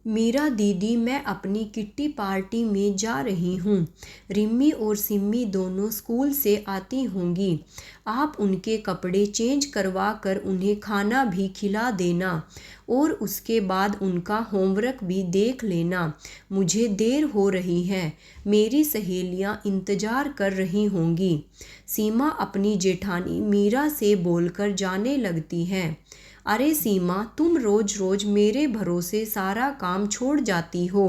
मीरा दीदी, मैं अपनी किट्टी पार्टी में जा रही हूँ। रिम्मी और सिम्मी दोनों स्कूल से आती होंगी। आप उनके कपड़े चेंज करवा कर उन्हें खाना भी खिला देना और उसके बाद उनका होमवर्क भी देख लेना। मुझे देर हो रही है, मेरी सहेलियाँ इंतज़ार कर रही होंगी। सीमा अपनी जेठानी मीरा से बोलकर जाने लगती है। अरे सीमा, तुम रोज रोज मेरे भरोसे सारा काम छोड़ जाती हो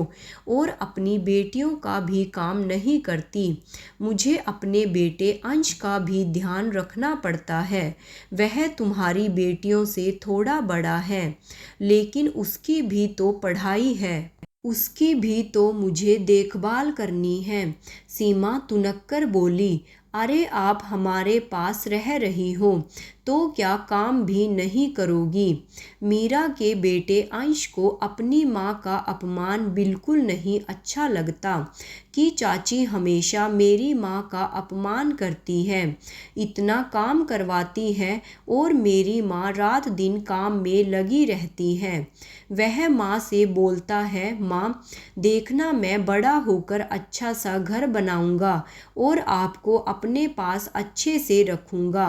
और अपनी बेटियों का भी काम नहीं करती। मुझे अपने बेटे अंश का भी ध्यान रखना पड़ता है। वह तुम्हारी बेटियों से थोड़ा बड़ा है, लेकिन उसकी भी तो पढ़ाई है। उसकी भी तो मुझे देखभाल करनी है। सीमा तुनक्कर बोली। अरे आप हमारे पास रह रही हो तो क्या काम भी नहीं करोगी? मीरा के बेटे अंश को अपनी माँ का अपमान बिल्कुल नहीं अच्छा लगता कि चाची हमेशा मेरी माँ का अपमान करती है, इतना काम करवाती है और मेरी माँ रात दिन काम में लगी रहती है। वह माँ से बोलता है, माँ देखना, मैं बड़ा होकर अच्छा सा घर बनाऊंगा और आपको अपने पास अच्छे से रखूंगा।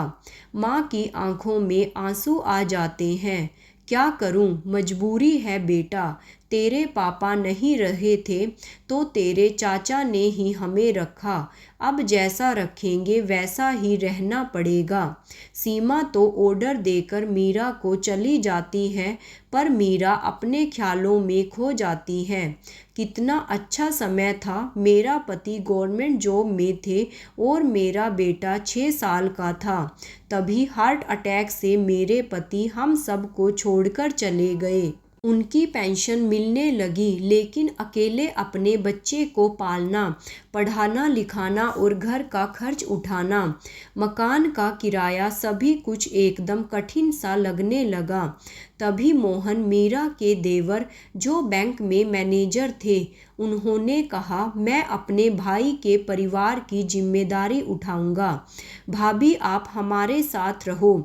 माँ की आंखों में आंसू आ जाते हैं। क्या करूं, मजबूरी है बेटा। तेरे पापा नहीं रहे थे तो तेरे चाचा ने ही हमें रखा। अब जैसा रखेंगे वैसा ही रहना पड़ेगा। सीमा तो ऑर्डर देकर मीरा को चली जाती है, पर मीरा अपने ख्यालों में खो जाती है। कितना अच्छा समय था, मेरा पति गवर्नमेंट जॉब में थे और मेरा बेटा 6 साल का था। तभी हार्ट अटैक से मेरे पति हम सबको छोड़कर चले गए। उनकी पेंशन मिलने लगी, लेकिन अकेले अपने बच्चे को पालना, पढ़ाना लिखाना और घर का खर्च उठाना, मकान का किराया, सभी कुछ एकदम कठिन सा लगने लगा। तभी मोहन, मीरा के देवर, जो बैंक में मैनेजर थे, उन्होंने कहा, मैं अपने भाई के परिवार की जिम्मेदारी उठाऊंगा। भाभी आप हमारे साथ रहो,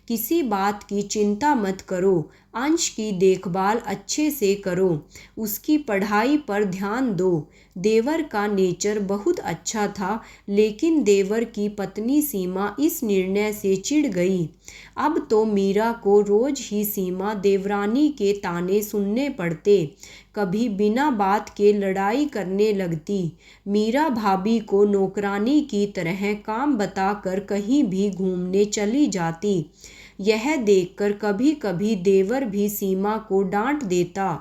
किसी बात की चिंता मत करो। अंश की देखभाल अच्छे से करो, उसकी पढ़ाई पर ध्यान दो। देवर का नेचर बहुत अच्छा था, लेकिन देवर की पत्नी सीमा इस निर्णय से चिढ़ गई। अब तो मीरा को रोज ही सीमा देवरानी के ताने सुनने पड़ते। कभी बिना बात के लड़ाई करने लगती। मीरा भाभी को नौकरानी की तरह काम बताकर कहीं भी घूमने चली जाती। यह देखकर कभी कभी देवर भी सीमा को डांट देता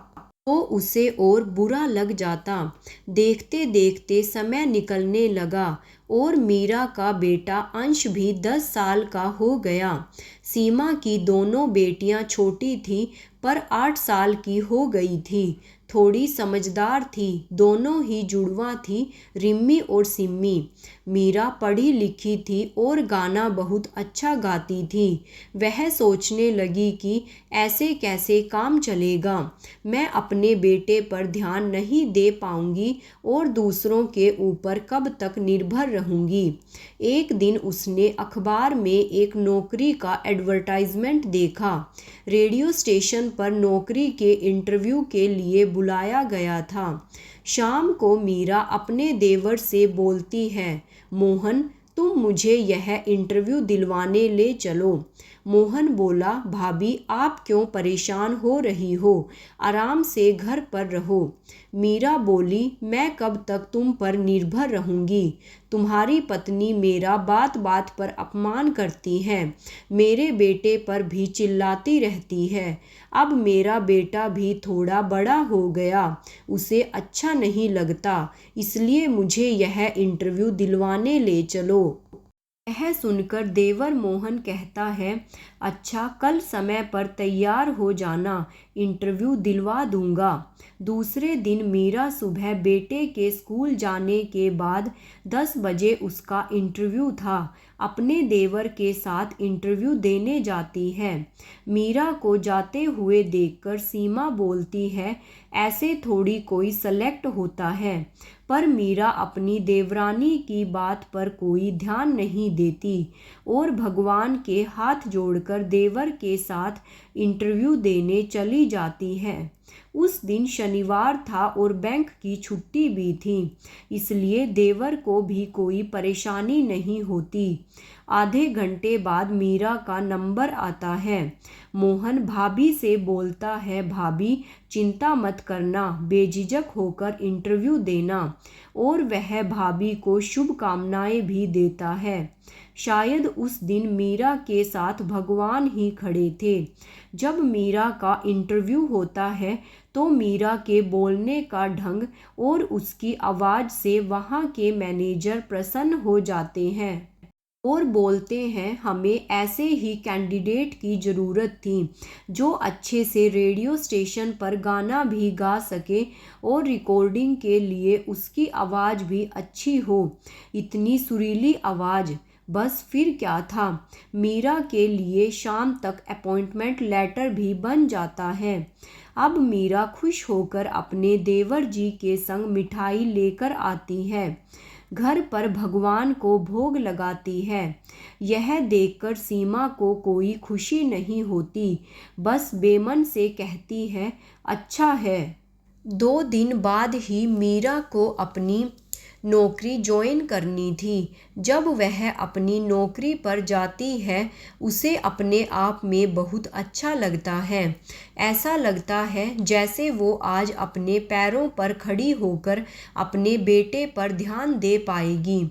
तो उसे और बुरा लग जाता। देखते देखते समय निकलने लगा और मीरा का बेटा अंश भी 10 साल का हो गया। सीमा की दोनों बेटियां छोटी थीं, पर 8 साल की हो गई थी। थोड़ी समझदार थी, दोनों ही जुड़वा थी, रिम्मी और सिम्मी। मीरा पढ़ी लिखी थी और गाना बहुत अच्छा गाती थी। वह सोचने लगी कि ऐसे कैसे काम चलेगा, मैं अपने बेटे पर ध्यान नहीं दे पाऊंगी और दूसरों के ऊपर कब तक निर्भर रहूंगी। एक दिन उसने अखबार में एक नौकरी का एडवर्टाइजमेंट देखा। रेडियो स्टेशन पर नौकरी के इंटरव्यू के लिए बुलाया गया था। शाम को मीरा अपने देवर से बोलती है, मोहन तुम मुझे यह इंटरव्यू दिलवाने ले चलो। मोहन बोला, भाभी आप क्यों परेशान हो रही हो, आराम से घर पर रहो। मीरा बोली, मैं कब तक तुम पर निर्भर रहूंगी। तुम्हारी पत्नी मेरा बात बात पर अपमान करती है, मेरे बेटे पर भी चिल्लाती रहती है। अब मेरा बेटा भी थोड़ा बड़ा हो गया, उसे अच्छा नहीं लगता, इसलिए मुझे यह इंटरव्यू दिलवाने ले चलो। यह सुनकर देवर मोहन कहता है, अच्छा कल समय पर तैयार हो जाना, इंटरव्यू दिलवा दूंगा। दूसरे दिन मीरा सुबह बेटे के स्कूल जाने के बाद 10 बजे उसका इंटरव्यू था, अपने देवर के साथ इंटरव्यू देने जाती है। मीरा को जाते हुए देखकर सीमा बोलती है, ऐसे थोड़ी कोई सेलेक्ट होता है। पर मीरा अपनी देवरानी की बात पर कोई ध्यान नहीं देती और भगवान के हाथ जोड़कर देवर के साथ इंटरव्यू देने चली जाती है। उस दिन शनिवार था और बैंक की छुट्टी भी थी, इसलिए देवर को भी कोई परेशानी नहीं होती। आधे घंटे बाद मीरा का नंबर आता है। मोहन भाभी से बोलता है, भाभी चिंता मत करना, बेझिझक होकर इंटरव्यू देना, और वह भाभी को शुभकामनाएं भी देता है। शायद उस दिन मीरा के साथ भगवान ही खड़े थे। जब मीरा का इंटरव्यू होता है तो मीरा के बोलने का ढंग और उसकी आवाज़ से वहाँ के मैनेजर प्रसन्न हो जाते हैं और बोलते हैं, हमें ऐसे ही कैंडिडेट की ज़रूरत थी जो अच्छे से रेडियो स्टेशन पर गाना भी गा सके और रिकॉर्डिंग के लिए उसकी आवाज़ भी अच्छी हो। इतनी सुरीली आवाज़, बस फिर क्या था। मीरा के लिए शाम तक अपॉइंटमेंट लेटर भी बन जाता है। अब मीरा खुश होकर अपने देवर जी के संग मिठाई लेकर आती है, घर पर भगवान को भोग लगाती है। यह देखकर सीमा को कोई खुशी नहीं होती, बस बेमन से कहती है, अच्छा है। 2 दिन बाद ही मीरा को अपनी नौकरी ज्वाइन करनी थी। जब वह अपनी नौकरी पर जाती है उसे अपने आप में बहुत अच्छा लगता है। ऐसा लगता है जैसे वो आज अपने पैरों पर खड़ी होकर अपने बेटे पर ध्यान दे पाएगी।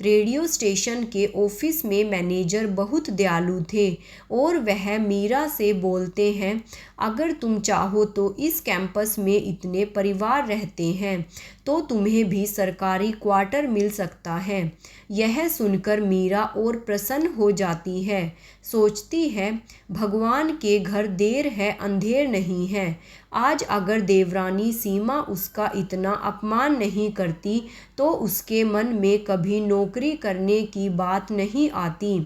रेडियो स्टेशन के ऑफिस में मैनेजर बहुत दयालु थे और वह मीरा से बोलते हैं, अगर तुम चाहो तो इस कैंपस में इतने परिवार रहते हैं तो तुम्हें भी सरकारी क्वार्टर मिल सकता है। यह सुनकर मीरा और प्रसन्न हो जाती है। सोचती है, भगवान के घर देर है अंधेर नहीं है। आज अगर देवरानी सीमा उसका इतना अपमान नहीं करती तो उसके मन में कभी नौकरी करने की बात नहीं आती।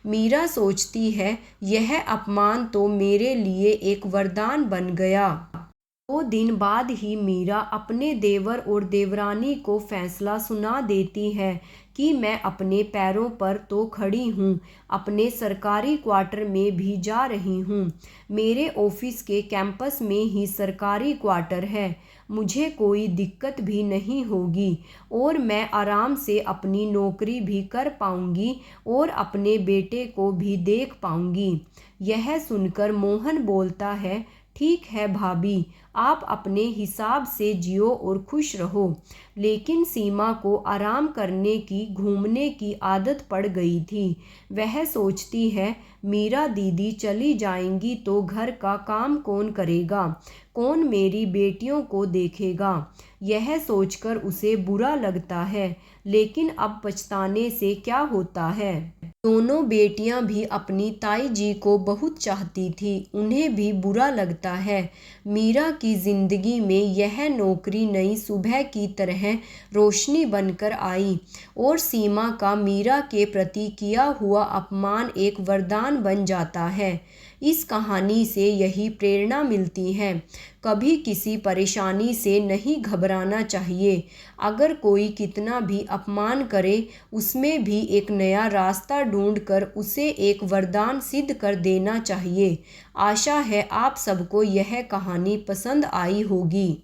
मीरा सोचती है, यह अपमान तो मेरे लिए एक वरदान बन गया। 2 दिन बाद ही मीरा अपने देवर और देवरानी को फैसला सुना देती है कि मैं अपने पैरों पर तो खड़ी हूँ, अपने सरकारी क्वार्टर में भी जा रही हूँ। मेरे ऑफिस के कैंपस में ही सरकारी क्वार्टर है, मुझे कोई दिक्कत भी नहीं होगी और मैं आराम से अपनी नौकरी भी कर पाऊँगी और अपने बेटे को भी देख पाऊँगी। यह सुनकर मोहन बोलता है, ठीक है भाभी, आप अपने हिसाब से जियो और खुश रहो। लेकिन सीमा को आराम करने की, घूमने की आदत पड़ गई थी। वह सोचती है, मीरा दीदी चली जाएंगी तो घर का काम कौन करेगा, कौन मेरी बेटियों को देखेगा। यह सोचकर उसे बुरा लगता है, लेकिन अब पछताने से क्या होता है। दोनों बेटियां भी अपनी ताई जी को बहुत चाहती थी, उन्हें भी बुरा लगता है। मीरा की ज़िंदगी में यह नौकरी नई सुबह की तरह रोशनी बनकर आई और सीमा का मीरा के प्रति किया हुआ अपमान एक वरदान बन जाता है। इस कहानी से यही प्रेरणा मिलती है, कभी किसी परेशानी से नहीं घबराना चाहिए। अगर कोई कितना भी अपमान करे, उसमें भी एक नया रास्ता ढूंढकर उसे एक वरदान सिद्ध कर देना चाहिए। आशा है आप सबको यह कहानी पसंद आई होगी।